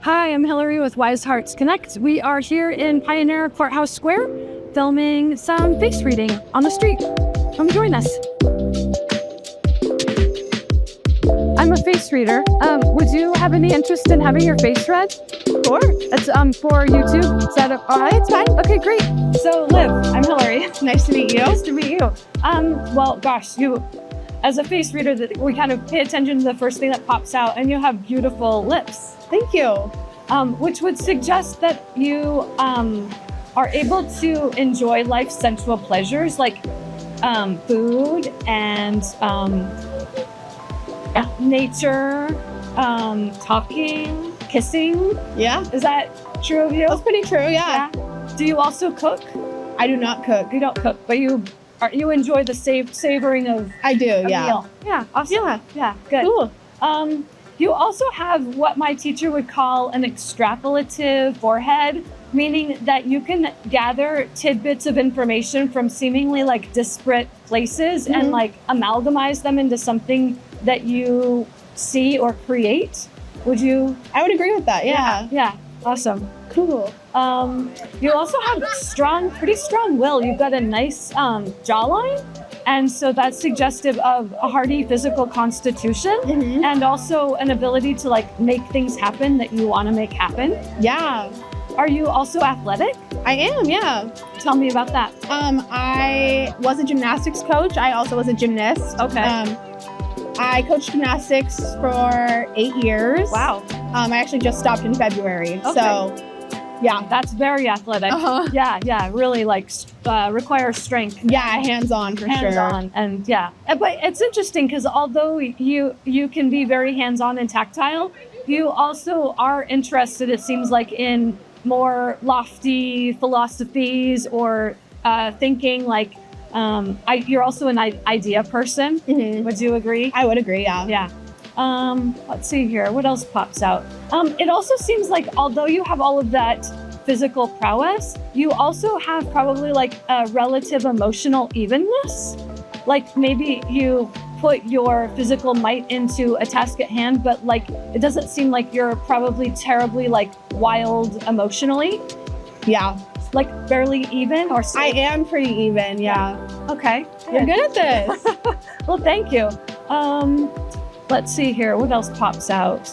Hi, I'm Hilarey with Wise Hearts Connect. We are here in Pioneer Courthouse Square filming some face reading on the street. Come join us. I'm a face reader. Would you have any interest in having your face read? Sure. It's for YouTube. Is that all right? It's fine. Okay, great. So Liv, I'm Hilarey. Nice to meet you. Nice to meet you. Well, gosh, you, as a face reader, we kind of pay attention to the first thing that pops out, and you have beautiful lips. Thank you. Which would suggest that you are able to enjoy life's sensual pleasures like food and nature, talking, kissing. Yeah. Is that true of you? That's pretty true, yeah. Do you also cook? I do not cook. You don't cook, but you enjoy the savoring of I do, a yeah. meal. Yeah, awesome. Yeah, good. Cool. You also have what my teacher would call an extrapolative forehead, meaning that you can gather tidbits of information from seemingly like disparate places and like amalgamize them into something that you see or create. Would you? I would agree with that, yeah. Yeah, awesome. Cool. You also have pretty strong will. You've got a nice jawline. And so that's suggestive of a hardy physical constitution and also an ability to like make things happen that you want to make happen. Yeah. Are you also athletic? I am, yeah. Tell me about that. I was a gymnastics coach. I also was a gymnast. Okay. I coached gymnastics for 8 years. Wow. I actually just stopped in February. Okay. So, yeah. That's very athletic. Yeah, really like requires strength. Yeah, hands-on for sure. Hands-on, and yeah. But it's interesting because although you can be very hands-on and tactile, you also are interested, it seems like, in more lofty philosophies or thinking like, you're also an idea person. Would you agree? I would agree, yeah. Yeah. Let's see here. What else pops out? It also seems like although you have all of that physical prowess, you also have probably like a relative emotional evenness. Like maybe you put your physical might into a task at hand, but like it doesn't seem like you're probably terribly like wild emotionally. Yeah. Like barely even or I am pretty even, yeah. Okay. You're good at this. Well, thank you. Let's see here. What else pops out?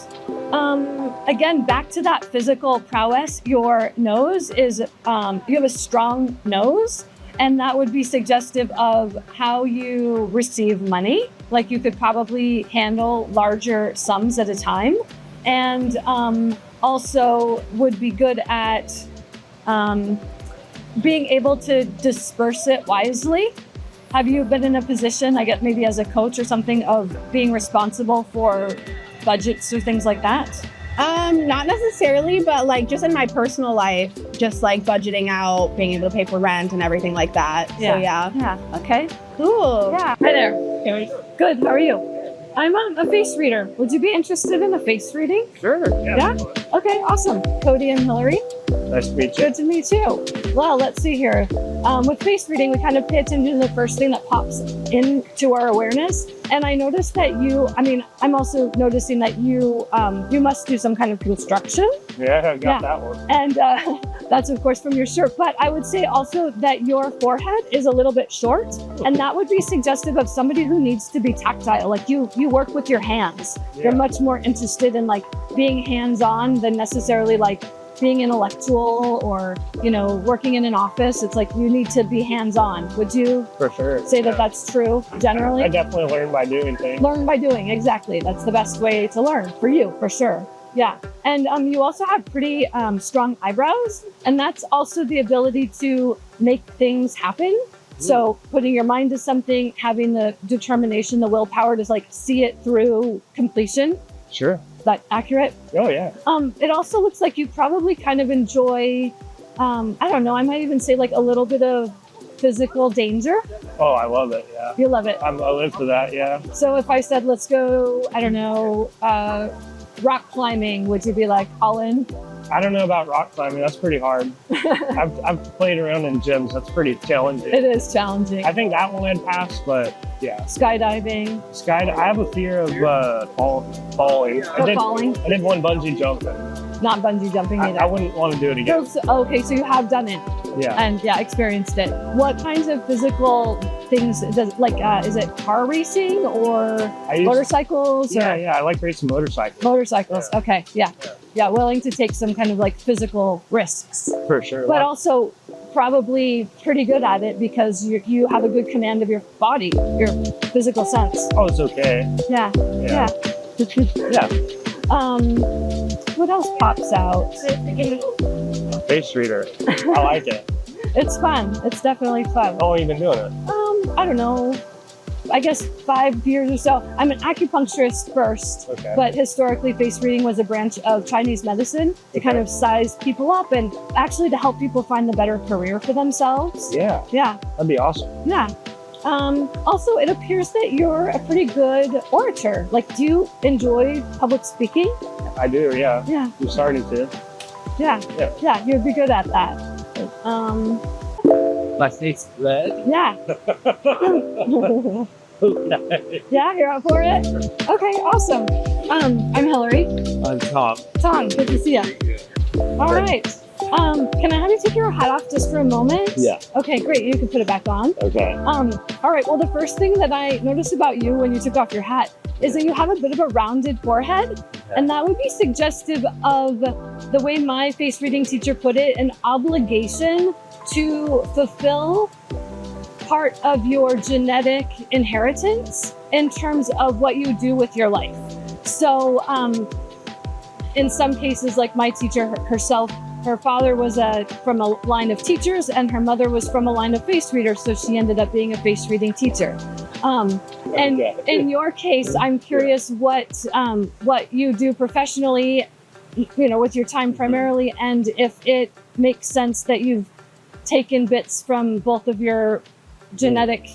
Again, back to that physical prowess, your nose is, you have a strong nose, and that would be suggestive of how you receive money. Like you could probably handle larger sums at a time, and also would be good at being able to disperse it wisely. Have you been in a position, I guess maybe as a coach or something, of being responsible for budgets or things like that? Not necessarily, but like just in my personal life, just like budgeting out, being able to pay for rent and everything like that. Yeah. So yeah. Yeah. Okay. Cool. Yeah. Hi there. Good. How are you? I'm a face reader. Would you be interested in a face reading? Sure. Yeah? Okay, awesome. Cody and Hilarey. Nice to meet you. Good to meet you. Well, let's see here. With face reading, we kind of pay attention to the first thing that pops into our awareness. And I noticed that I'm also noticing that you must do some kind of construction. Yeah, I got that one. And that's of course from your shirt. But I would say also that your forehead is a little bit short. And that would be suggestive of somebody who needs to be tactile. Like you work with your hands. Yeah. You're much more interested in like being hands-on than necessarily like being intellectual or, working in an office. It's like you need to be hands-on. Would you For sure. say that that's true generally? I definitely learn by doing things. Learn by doing, exactly. That's the best way to learn for you, for sure. Yeah. And you also have pretty strong eyebrows, and that's also the ability to make things happen. So putting your mind to something, having the determination, the willpower to like see it through completion. Sure. Is that accurate? Oh, yeah. It also looks like you probably kind of enjoy, I don't know, I might even say like a little bit of physical danger. Oh, I love it, yeah. You love it. I live for that, yeah. So if I said, let's go, I don't know, rock climbing, would you be like all in? I don't know about rock climbing. That's pretty hard. I've played around in gyms. That's pretty challenging. It is challenging. I think that one I'd pass, but yeah. Skydiving. I have a fear of falling. Falling. I did one bungee jump. And Not bungee jumping either. I wouldn't want to do it again. Okay, so you have done it. Yeah. And experienced it. What kinds of physical things does is it car racing or motorcycles? Yeah, I like racing motorcycles. Motorcycles. Yeah. Okay. Yeah. Willing to take some kind of like physical risks. For sure. But also probably pretty good at it because you have a good command of your body, your physical sense. Oh, it's okay. Yeah. Yeah. What else pops out? Face reader. I like it. It's fun. It's definitely fun. How long have you been doing it? I don't know. I guess 5 years or so. I'm an acupuncturist first, but historically face reading was a branch of Chinese medicine to kind of size people up and actually to help people find the better career for themselves. Yeah. Yeah. That'd be awesome. Yeah. Also, it appears that you're a pretty good orator. Like, do you enjoy public speaking? I do, yeah. Yeah. I'm starting to. Yeah, you'd be good at that. My face red. Yeah. Yeah, you're up for it? Okay, awesome. I'm Hilarey. I'm Tom. Tom, good to see you. All right. Can I have you take your hat off just for a moment? Yeah. Okay, great. You can put it back on. Okay. All right. Well, the first thing that I noticed about you when you took off your hat is that you have a bit of a rounded forehead, and that would be suggestive of the way my face reading teacher put it, an obligation to fulfill part of your genetic inheritance in terms of what you do with your life. So in some cases, like my teacher herself, her father was from a line of teachers and her mother was from a line of face readers, so she ended up being a face reading teacher. And in your case, I'm curious what you do professionally, with your time primarily, and if it makes sense that you've taken bits from both of your genetic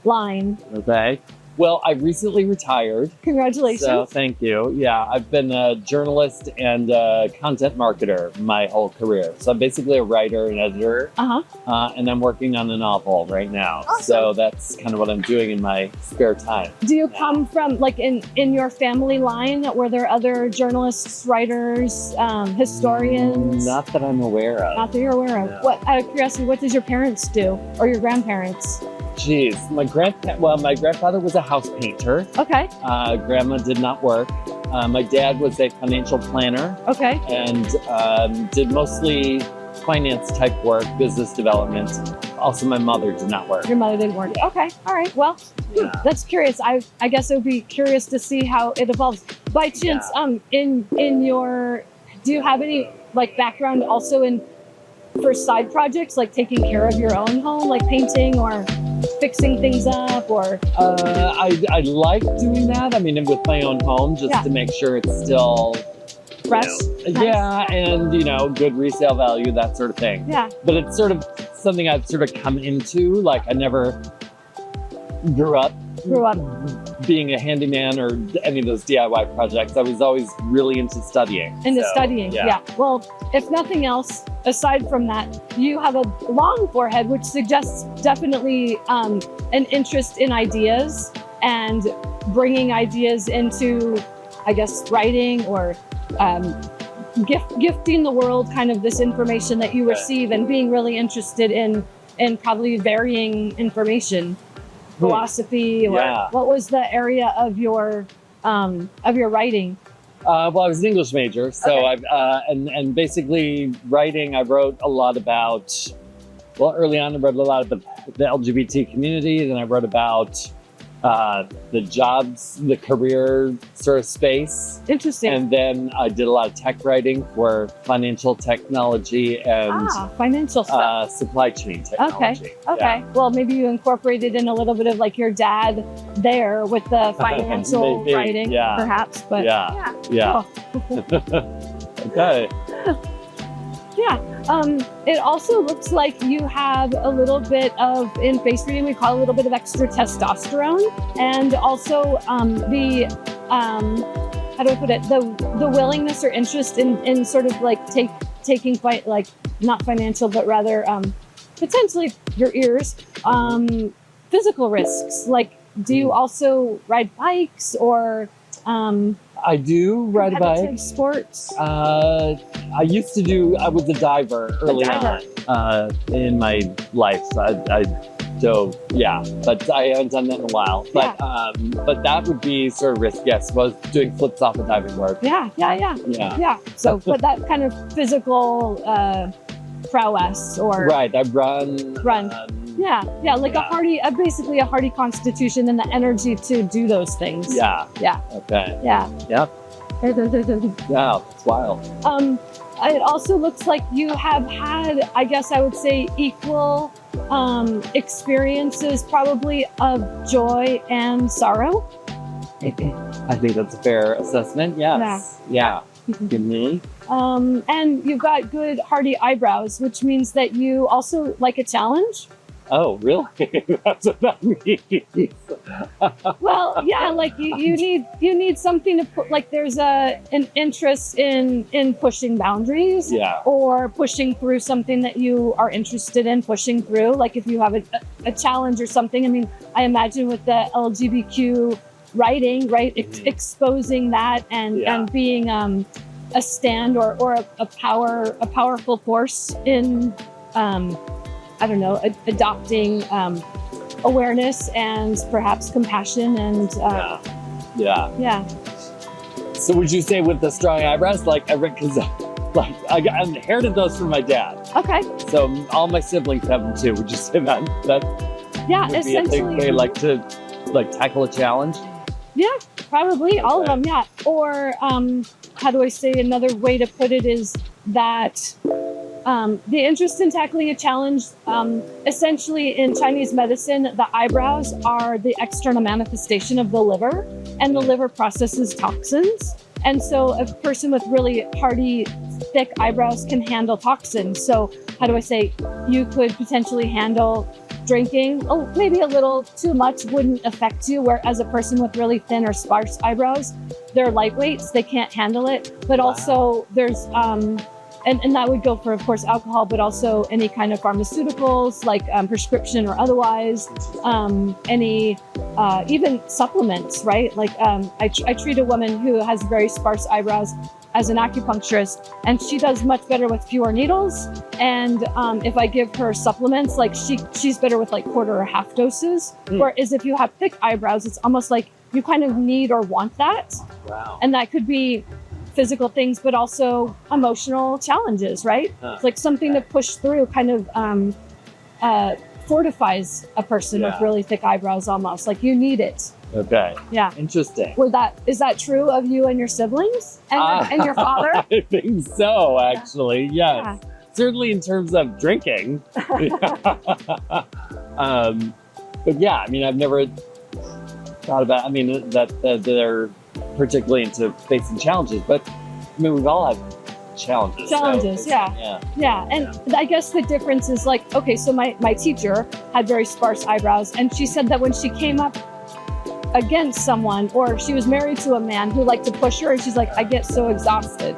line. Okay. Well, I recently retired. Congratulations. So thank you. Yeah, I've been a journalist and a content marketer my whole career. So I'm basically a writer and editor. And I'm working on a novel right now. Awesome. So that's kind of what I'm doing in my spare time. Do you come from, like, in your family line, were there other journalists, writers, historians? Not that I'm aware of. Not that you're aware of. No. What, out of curiosity, what does your parents do? Or your grandparents? Jeez, my grandfather was a house painter. Okay. Grandma did not work. My dad was a financial planner. Okay. And did mostly finance type work, business development. Also, my mother did not work. Your mother didn't work. Yeah. Okay. All right. Well, that's curious. I guess it would be curious to see how it evolves. By chance, in your, do you have any like background also for side projects, like taking care of your own home, like painting or fixing things up, or? I like doing that. I mean, with my own home, just to make sure it's still fresh. Nice. Yeah, and good resale value, that sort of thing. Yeah. But it's sort of something I've sort of come into. Like I never grew up being a handyman or any of those DIY projects. I was always really into studying. Yeah. Well, if nothing else, aside from that, you have a long forehead, which suggests definitely an interest in ideas and bringing ideas into, I guess, writing or gifting the world kind of this information that you receive and being really interested in probably varying information. Philosophy, or what was the area of your writing? Well, I was an English major, so I've and basically writing. I wrote a lot about. Well, early on, I wrote a lot about the LGBT community. Then I wrote about the jobs, the career sort of space. Interesting. And then I did a lot of tech writing for financial technology and financial stuff. Supply chain technology. Okay. Yeah. Well, maybe you incorporated in a little bit of like your dad there with the financial writing, perhaps. But yeah. Cool. Okay. Yeah. It also looks like you have a little bit of, in face reading, we call a little bit of extra testosterone, and also the how do I put it? The willingness or interest in sort of like taking not financial, but rather potentially your ears, physical risks. Like, do you also ride bikes or I do ride a Competitive bike. sports? I was a diver early on in my life. So yeah, but I haven't done that in a while. But that would be sort of risky. I suppose doing flips off a diving board. Yeah. So, but that kind of physical prowess or Right, I run. Yeah, basically a hardy constitution and the energy to do those things. Yeah. Yeah. Okay. Yeah. Yep. Yeah, it's wild. It also looks like you have had, I guess I would say, equal experiences probably of joy and sorrow. I think that's a fair assessment. Yes. Yeah. Mm-hmm. And you've got good hardy eyebrows, which means that you also like a challenge. Oh, really? That's what that means. Well, yeah, like you need something to put, like there's an interest in pushing boundaries, or pushing through something that you are interested in pushing through. Like if you have a challenge or something. I mean, I imagine with the LGBTQ writing, right, exposing that and being a stand or a powerful force in I don't know, adopting awareness and perhaps compassion and yeah. So would you say with the strong eyebrows, like because like I inherited those from my dad. Okay. So all my siblings have them too. Would you say that yeah, would be a thing they like to tackle a challenge? Yeah, probably all of them. Yeah. Or how do I say, another way to put it is that the interest in tackling a challenge, essentially in Chinese medicine, the eyebrows are the external manifestation of the liver, and the liver processes toxins. And so a person with really hardy, thick eyebrows can handle toxins. So how do I say, you could potentially handle drinking, maybe a little too much wouldn't affect you, whereas a person with really thin or sparse eyebrows, they're lightweights, they can't handle it. But also there's and that would go for, of course, alcohol, but also any kind of pharmaceuticals, like prescription or otherwise, any even supplements, right? Like I treat a woman who has very sparse eyebrows as an acupuncturist, and she does much better with fewer needles. And if I give her supplements, like she's better with like quarter or half doses. Whereas if you have thick eyebrows, it's almost like you kind of need or want that. Wow. And that could be physical things, but also emotional challenges, right? It's like something to push through, kind of fortifies a person with really thick eyebrows almost. Like you need it. Okay. Yeah. Interesting. Is that true of you and your siblings and your father? I think so, actually. Yes. Yeah. Certainly in terms of drinking. But yeah, I mean, I've never thought about, that they're particularly into facing challenges, but I mean, we've all had challenges. So yeah. And I guess the difference is like, okay, so my teacher had very sparse eyebrows, and she said that when she came up against someone, or she was married to a man who liked to push her, and she's like, I get so exhausted.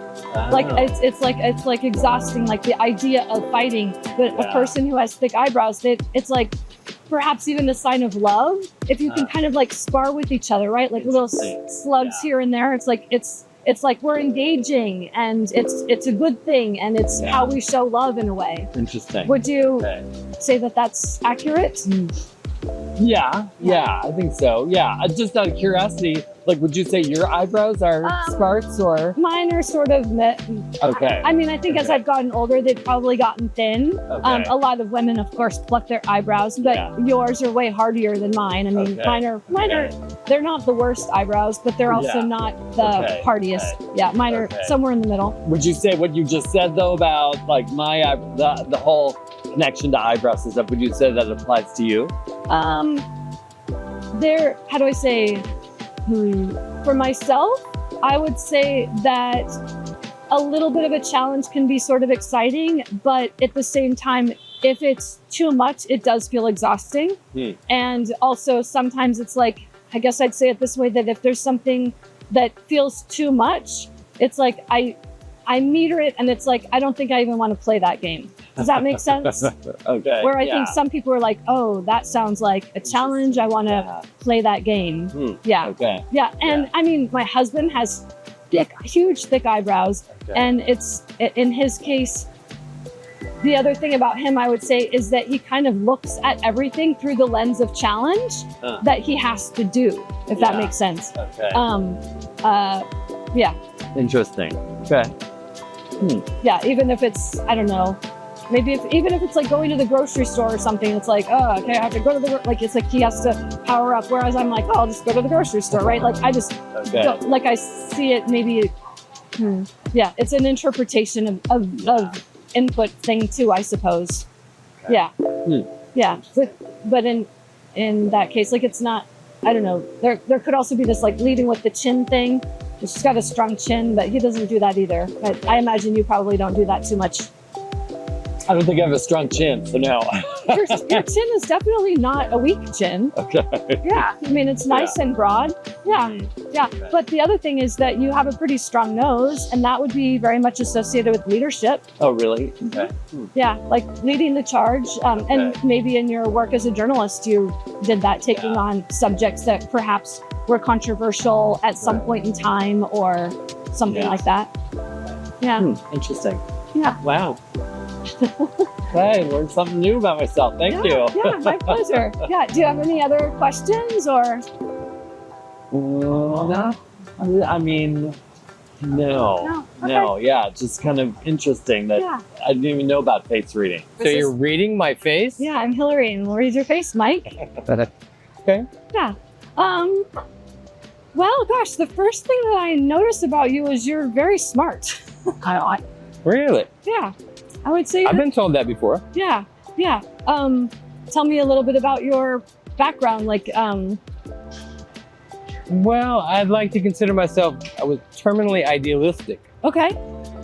Like it's like exhausting, like the idea of fighting. But a person who has thick eyebrows, it's like perhaps even a sign of love if you can kind of like spar with each other, right? Like little slugs here and there. It's like we're engaging, and it's a good thing, and it's how we show love in a way. Interesting. Would you say that that's accurate? Yeah, I think so. Yeah, just out of curiosity, like, would you say your eyebrows are sparse or? Mine are sort of okay. I mean, I think as I've gotten older, they've probably gotten thin. Okay. A lot of women, of course, pluck their eyebrows, but yours are way hardier than mine. I mean, mine are, they're not the worst eyebrows, but they're also not the hardiest. Yeah, mine are somewhere in the middle. Would you say what you just said though about like the whole connection to eyebrows and stuff, would you say that applies to you? How do I say, for myself, I would say that a little bit of a challenge can be sort of exciting, but at the same time, if it's too much, it does feel exhausting. And also sometimes it's like, I guess I'd say it this way, that if there's something that feels too much, it's like I I meter it and it's like, I don't think I even want to play that game. Does that make sense? Okay. Where I think some people are like, oh, that sounds like a challenge. I want to play that game. Yeah. Okay. Yeah. And I mean, my husband has huge, thick eyebrows. Okay. And it's, in his case, the other thing about him, I would say, is that he kind of looks at everything through the lens of challenge that he has to do, if that makes sense. Okay. Yeah. Interesting. Okay. Yeah, even if it's, I don't know, maybe even if it's like going to the grocery store or something, it's like, oh, okay, I have to go to the, like, it's like he has to power up. Whereas I'm like, oh, I'll just go to the grocery store, right? Like, I just, like, I see it maybe, yeah, it's an interpretation of input thing too, I suppose. Yeah. Yeah. But in that case, like, it's not, I don't know, there could also be this like leading with the chin thing. She's got a strong chin, but he doesn't do that either. But I imagine you probably don't do that too much. I don't think I have a strong chin, so no. Your chin is definitely not a weak chin. Okay. Yeah, I mean, it's nice and broad. Yeah, yeah. But the other thing is that you have a pretty strong nose, and that would be very much associated with leadership. Oh, really? Okay. Yeah, like leading the charge. And maybe in your work as a journalist, you did that, taking on subjects that perhaps were controversial at some point in time or something like that. Yeah. Interesting. Yeah. Wow. Hey, learned something new about myself. Thank you. Yeah, my pleasure. Yeah. Do you have any other questions or? No. I mean, no. Okay. No. Yeah, just kind of interesting that I didn't even know about face reading. So you're reading my face? Yeah, I'm Hilarey, and we'll read your face, Mike. Okay. Yeah. Well, gosh, the first thing that I noticed about you is you're very smart. Really? Yeah. I would say I've been told that before. Yeah. Yeah. Tell me a little bit about your background, like Well, I'd like to consider myself, I was terminally idealistic. Okay.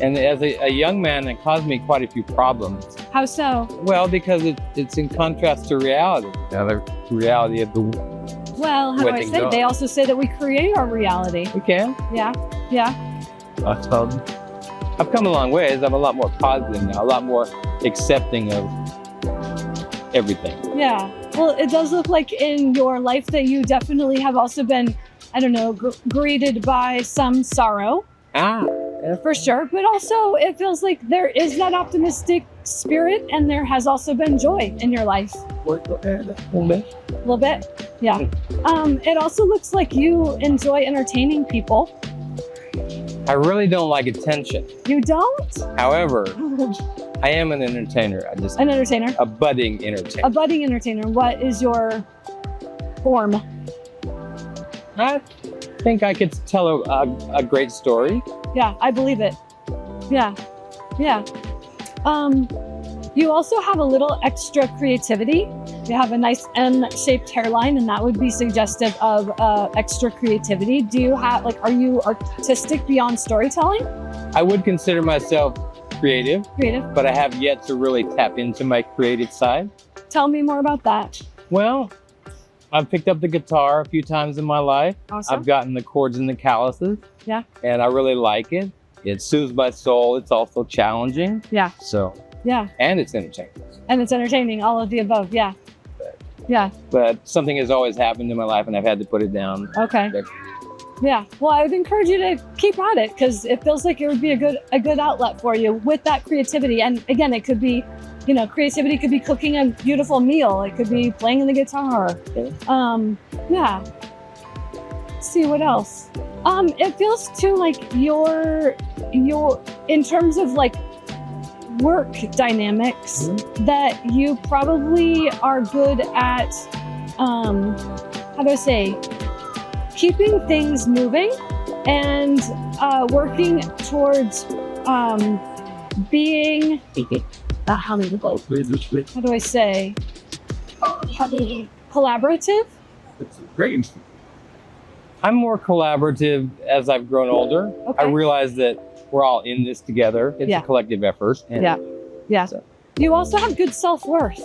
And as a young man, it caused me quite a few problems. How so? Well, because it's in contrast to reality. Now, the reality of the... Well, how do I say? They also say that we create our reality. We can. Yeah. Yeah. I've come a long ways. I'm a lot more positive now, a lot more accepting of everything. Yeah. Well, it does look like in your life that you definitely have also been, I don't know, greeted by some sorrow. For sure. But also it feels like there is that optimistic spirit and there has also been joy in your life. A little bit. A little bit? Yeah. It also looks like you enjoy entertaining people. I really don't like attention. You don't? However, I am an entertainer. An entertainer? A budding entertainer. A budding entertainer. What is your form? I think I could tell a great story. Yeah, I believe it. Yeah. Yeah. You also have a little extra creativity. You have a nice M-shaped hairline, and that would be suggestive of extra creativity. Do you have, like, are you artistic beyond storytelling? I would consider myself creative. Creative. But I have yet to really tap into my creative side. Tell me more about that. Well, I've picked up the guitar a few times in my life. Awesome. I've gotten the chords and the calluses. Yeah. And I really like it. It soothes my soul. It's also challenging. Yeah. So. Yeah. And it's entertaining. And it's entertaining, all of the above. Yeah. Yeah. But something has always happened in my life and I've had to put it down. Okay. Yeah. Well, I would encourage you to keep at it because it feels like it would be a good outlet for you with that creativity. And again, it could be, you know, creativity could be cooking a beautiful meal. It could be playing the guitar. Okay. Yeah. Let's see what else. It feels too like your in terms of like work dynamics that you probably are good at, how do I say, keeping things moving and working towards being, how do I say, collaborative? It's great. I'm more collaborative as I've grown older. Okay. I realize that we're all in this together. It's a collective effort. And Yeah. So. You also have good self-worth.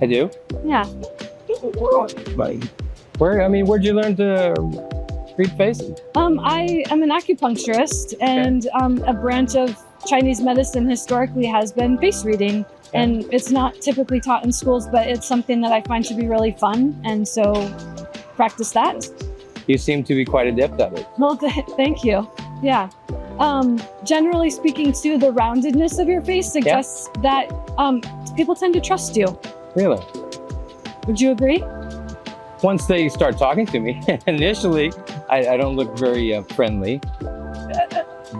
I do? Yeah. Where'd you learn to read faces? I am an acupuncturist, and a branch of Chinese medicine historically has been face reading. And it's not typically taught in schools, but it's something that I find to be really fun. And so practice that. You seem to be quite adept at it. Well, thank you. Yeah. Generally speaking, too, the roundedness of your face suggests that people tend to trust you. Really? Would you agree? Once they start talking to me, initially, I don't look very friendly,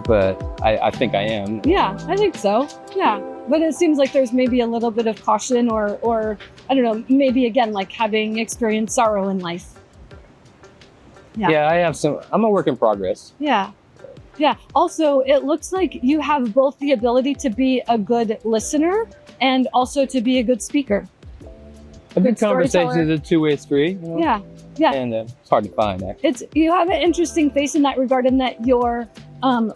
but I think I am. Yeah, I think so. Yeah. But it seems like there's maybe a little bit of caution or I don't know, maybe again, like having experienced sorrow in life. Yeah, I have some. I'm a work in progress. Yeah. Yeah. Also, it looks like you have both the ability to be a good listener and also to be a good speaker. A good conversation storyteller. is a two-way street. You know? Yeah. Yeah. And it's hard to find, actually. You have an interesting face in that regard, in that your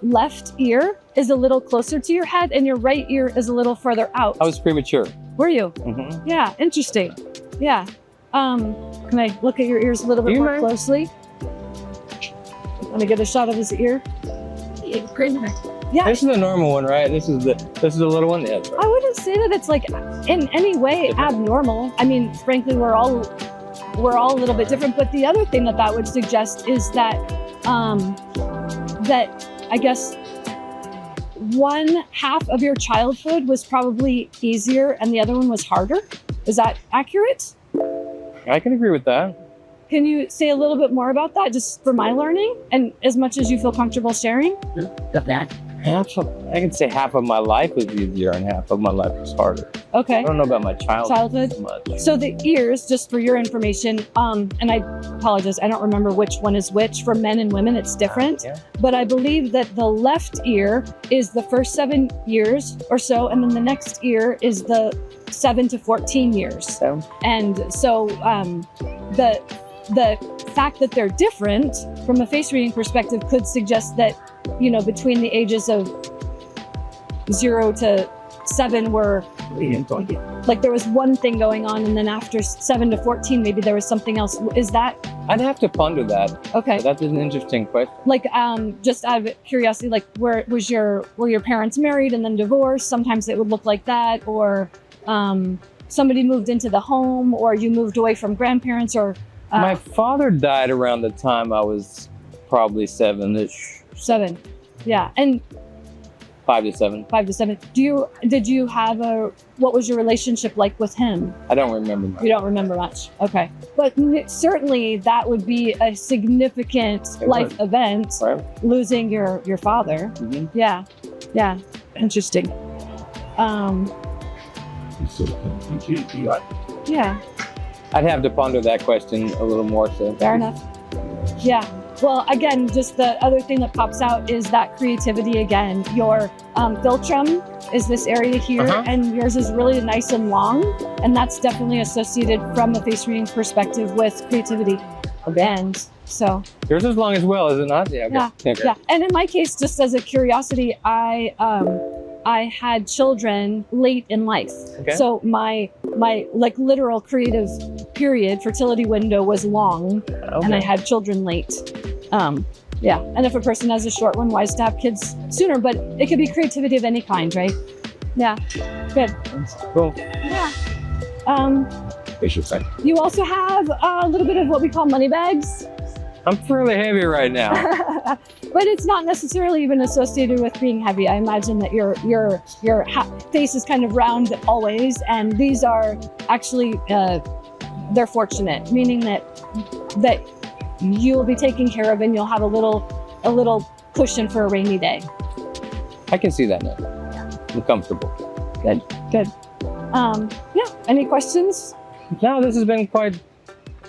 left ear is a little closer to your head and your right ear is a little further out. I was premature. Were you? Mm-hmm. Yeah. Interesting. Yeah. Can I look at your ears a little bit more closely? Let me get a shot of his ear. Yeah. This is the normal one, right? This is the little one. Yeah, that's right. I wouldn't say that it's like in any way abnormal. I mean, frankly, we're all a little bit different. But the other thing that would suggest is that that I guess one half of your childhood was probably easier and the other one was harder. Is that accurate? I can agree with that. Can you say a little bit more about that, just for my learning, and as much as you feel comfortable sharing? I can say half of my life was easier and half of my life was harder. Okay. I don't know about my childhood much. So the ears, just for your information, and I apologize, I don't remember which one is which. For men and women, it's different. Yeah. But I believe that the left ear is the first 7 years or so, and then the next ear is the 7 to 14 years. So, And so the fact that they're different from a face reading perspective could suggest that, you know, between the ages of 0 to 7 were like there was one thing going on, and then after 7 to 14 maybe there was something else. Is that I'd have to ponder that. okay? That's an interesting question. Like just out of curiosity, like were your parents married and then divorced? Sometimes it would look like that, or somebody moved into the home, or you moved away from grandparents, or My father died around the time I was probably 7-ish. 7. Yeah. And 5 to 7. 5 to 7. Did you have what was your relationship like with him? I don't remember much. You don't remember much. Okay. But certainly that would be a significant life event, Right? losing your father. Mhm. Yeah. Yeah. Interesting. Yeah. I'd have to ponder that question a little more. So Fair enough. Yeah. Well, again, just the other thing that pops out is that creativity again. Your philtrum is this area here, and yours is really nice and long, and that's definitely associated from a face reading perspective with creativity. Okay. And so, yours is long as well, is it not? Yeah. Okay. yeah. And in my case, just as a curiosity, I had children late in life. Okay. So my like literal creative period, fertility window was long, and I had children late. Yeah. And if a person has a short one, wise to have kids sooner, but it could be creativity of any kind, right? Yeah. Good. Cool. Yeah. You also have a little bit of what we call money bags. I'm fairly heavy right now. But it's not necessarily even associated with being heavy. I imagine that your face is kind of round always, and these are actually they're fortunate, meaning that you will be taken care of, and you'll have a little cushion for a rainy day. I can see that now. I'm comfortable. Good. Yeah. Any questions? No, this has been quite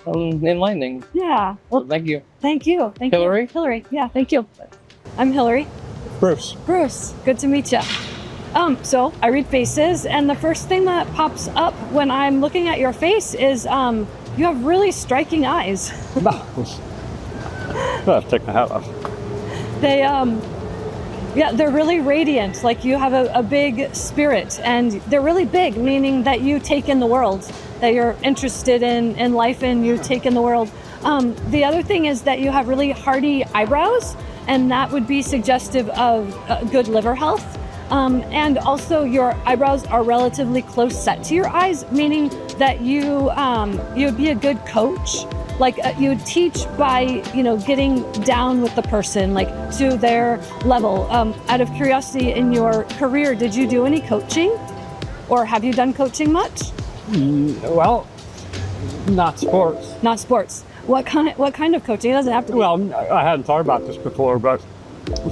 enlightening. Yeah. Well, Thank you. thank you. Thank Hilarey? you. Hilarey. Yeah. Thank you. I'm Hilarey. Bruce. Bruce, good to meet you. So I read faces, and the first thing that pops up when I'm looking at your face is you have really striking eyes. I'll take my hat off. They they're really radiant. Like you have a big spirit, and they're really big, meaning that you take in the world, that you're interested in life, and you take in the world. The other thing is that you have really hardy eyebrows, and that would be suggestive of good liver health. And also your eyebrows are relatively close set to your eyes, meaning that you'd be a good coach. Like you would teach by, getting down with the person, like to their level. Out of curiosity, in your career, did you do any coaching? Or have you done coaching much? Well, not sports. Not sports. What kind of coaching? It doesn't have to be. Well, I hadn't thought about this before, but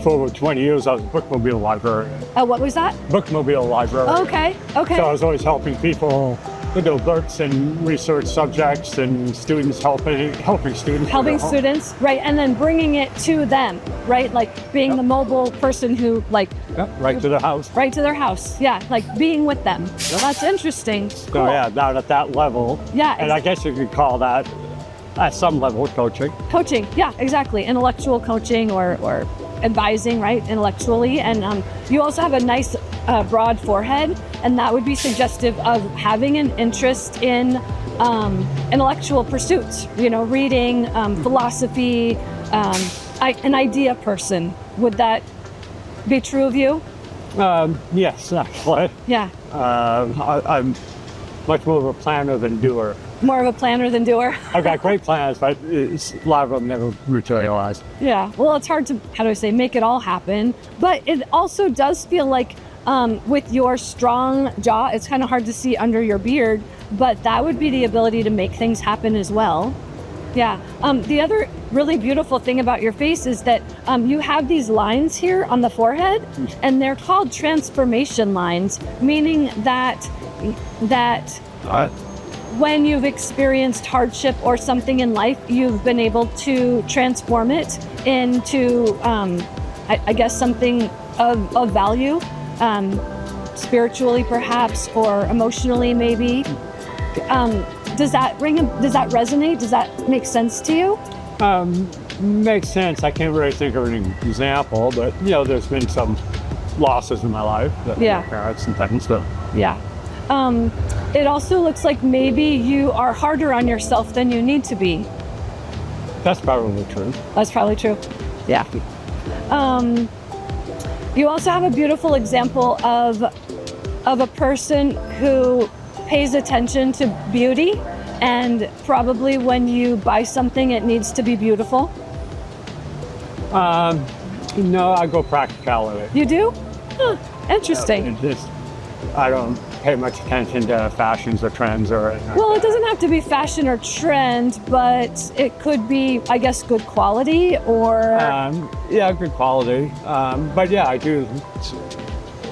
for over 20 years, I was a bookmobile librarian. What was that? Bookmobile librarian. Okay. So I was always helping people with their books and research subjects, and students helping students. Helping students, right, and then bringing it to them, right? Like being the mobile person who, like, right to the house. Right to their house, yeah, like being with them. That's interesting. So Cool. yeah, down at that level. Yeah, and I guess you could call that at some level coaching. Coaching, yeah, exactly. Intellectual coaching or advising, right, intellectually. And you also have a nice broad forehead, and that would be suggestive of having an interest in intellectual pursuits, reading, philosophy, an idea person. Would that be true of you? Yes, actually. Yeah. I'm much more of a planner than doer. More of a planner than doer. I've got great plans, but a lot of them never materialize. Yeah, well, it's hard to, make it all happen. But it also does feel like with your strong jaw, it's kind of hard to see under your beard, but that would be the ability to make things happen as well. Yeah. The other really beautiful thing about your face is that you have these lines here on the forehead, and they're called transformation lines, meaning that when you've experienced hardship or something in life, you've been able to transform it into, I guess, something of value, spiritually perhaps, or emotionally maybe. Does that resonate? Does that make sense to you? Makes sense. I can't really think of an example, but there's been some losses in my life, parents and things. So. Yeah. It also looks like maybe you are harder on yourself than you need to be. That's probably true. That's probably true. Yeah. You also have a beautiful example of a person who pays attention to beauty, and probably when you buy something, it needs to be beautiful. No, I go practicality. You do? Huh, interesting. I don't pay much attention to fashions or trends or anything. Well, it doesn't have to be fashion or trend, but it could be, I guess, good quality or... good quality. But yeah, I do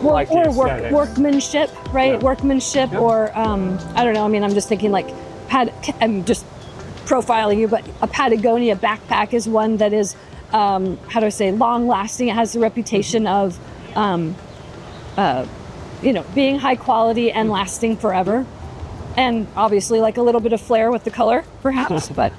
like the aesthetics. Workmanship, right? Yeah. Workmanship, or I don't know. I mean, I'm just thinking like, I'm just profiling you, but a Patagonia backpack is one that is, long lasting. It has the reputation of, being high quality and lasting forever. And obviously like a little bit of flair with the color, perhaps, but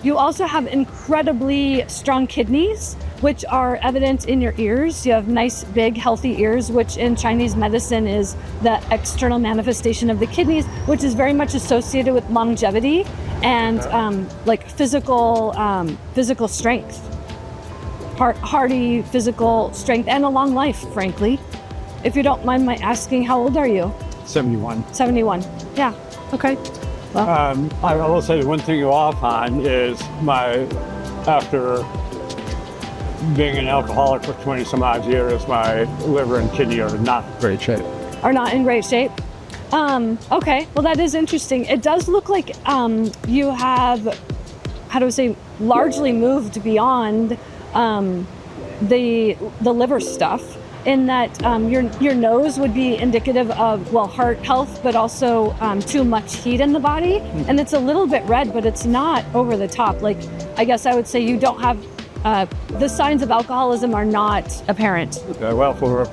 you also have incredibly strong kidneys, which are evident in your ears. You have nice, big, healthy ears, which in Chinese medicine is the external manifestation of the kidneys, which is very much associated with longevity and physical strength, hardy physical strength, and a long life, frankly. If you don't mind my asking, how old are you? 71. 71. Yeah. Okay. Well. I will say the one thing you're off on is after being an alcoholic for 20 some odd years, my liver and kidney are not in great shape. Are not in great shape? Okay. Well, that is interesting. It does look like you have, largely moved beyond the liver stuff, in that your nose would be indicative of, heart health, but also too much heat in the body. Mm-hmm. And it's a little bit red, but it's not over the top. Like, I guess I would say you don't have, the signs of alcoholism are not apparent. Okay, well, for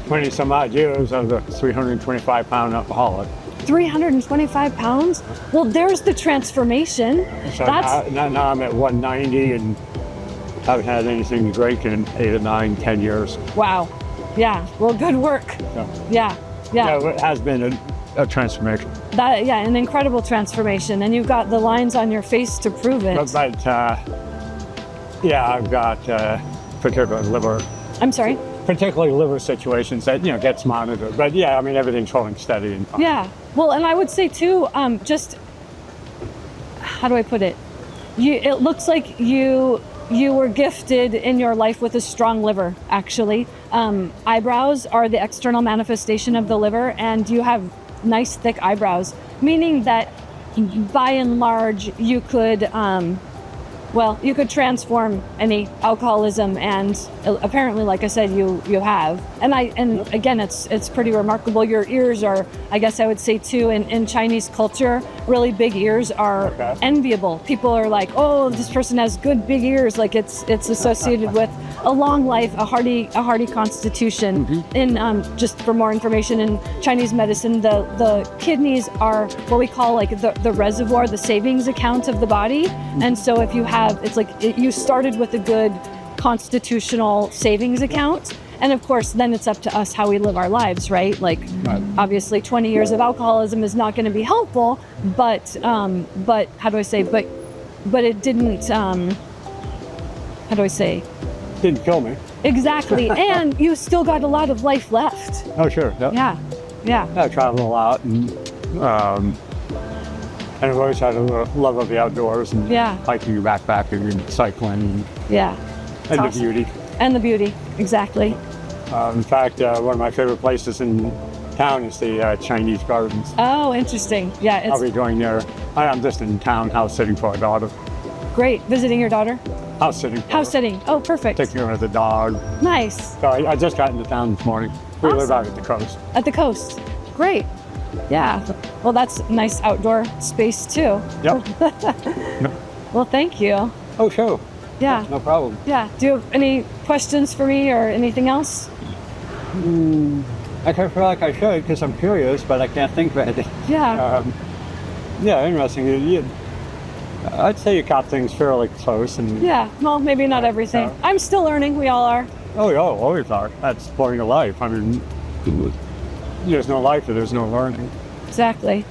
20 some odd years, I was a 325-pound alcoholic. 325 pounds? Well, there's the transformation. So now I'm at 190 and haven't had anything to drink in 8 or 9, 10 years. Wow. Yeah. Well, good work. Yeah. It has been a transformation. That, yeah, an incredible transformation. And you've got the lines on your face to prove it. But yeah, I've got particularly liver situations that, gets monitored. But yeah, I mean, everything's holding steady. And fine. Yeah. Well, and I would say too, just, how do I put it? It looks like you were gifted in your life with a strong liver, actually. Eyebrows are the external manifestation of the liver, and you have nice thick eyebrows, meaning that by and large, you could transform any alcoholism, and apparently, like I said, you have. And again, it's pretty remarkable. Your ears are, I guess I would say too, in Chinese culture, really big ears are enviable. People are like, oh, this person has good big ears. Like it's associated with a long life, a hardy constitution. Mm-hmm. Just for more information, in Chinese medicine, the kidneys are what we call like the reservoir, the savings account of the body. Mm-hmm. And so if you have, it's like you started with a good constitutional savings account. And of course, then it's up to us how we live our lives, right? Like, obviously 20 years of alcoholism is not going to be helpful, but how do I say, but it didn't, how do I say? Didn't kill me. Exactly. And you still got a lot of life left. Oh, sure. Yep. Yeah. I travel a lot, and I've always had a love of the outdoors and hiking, backpacking, and cycling. Yeah. And awesome. The beauty. And the beauty, exactly. In fact, one of my favorite places in town is the Chinese Gardens. Oh, interesting. Yeah, I'll be going there. I'm just in town, house sitting for a daughter. Great. Visiting your daughter? House sitting. House sitting. Oh, perfect. Taking her with the dog. Nice. So I just got into town this morning. We live out at the coast. At the coast. Great. Yeah. Well, that's a nice outdoor space too. Yep. Well, thank you. Oh, sure. Yeah. No problem. Yeah. Do you have any questions for me or anything else? I kind of feel like I should because I'm curious, but I can't think of anything. Yeah. Yeah, interesting. I'd say you got things fairly close. And yeah. Well, maybe not everything. I'm still learning. We all are. Oh, yeah, always are. That's the point of life. I mean, there's no life if there's no learning. Exactly.